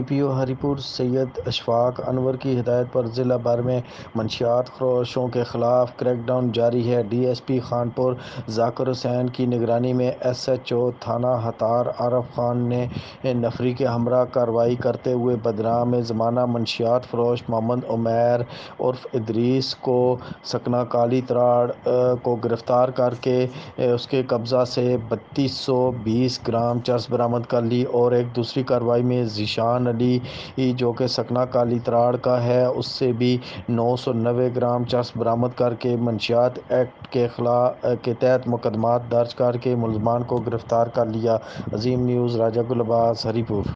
پی او ہری پور سید اشفاق انور کی ہدایت پر ضلع بھر میں منشیات فروشوں کے خلاف کریک ڈاؤن جاری ہے۔ ڈی ایس پی خانپور ذاکر حسین کی نگرانی میں ایس ایچ او تھانہ ہتار عارف خان نے نفری کے ہمراہ کارروائی کرتے ہوئے بدنام زمانہ منشیات فروش محمد عمیر عرف ادریس کو سکنہ کالی تراڑ کو گرفتار کر کے اس کے قبضہ سے 3220 گرام چرس برآمد کر لی اور ایک دوسری کارروائی میں ذیشان علی جو کہ سکنہ کالی تراڑ کا ہے اس سے بھی 990 گرام چرس برآمد کر کے منشیات ایکٹ کے تحت مقدمات درج کر کے ملزمان کو گرفتار کر لیا۔ عظیم نیوز راجہ گل عباس ہری پور۔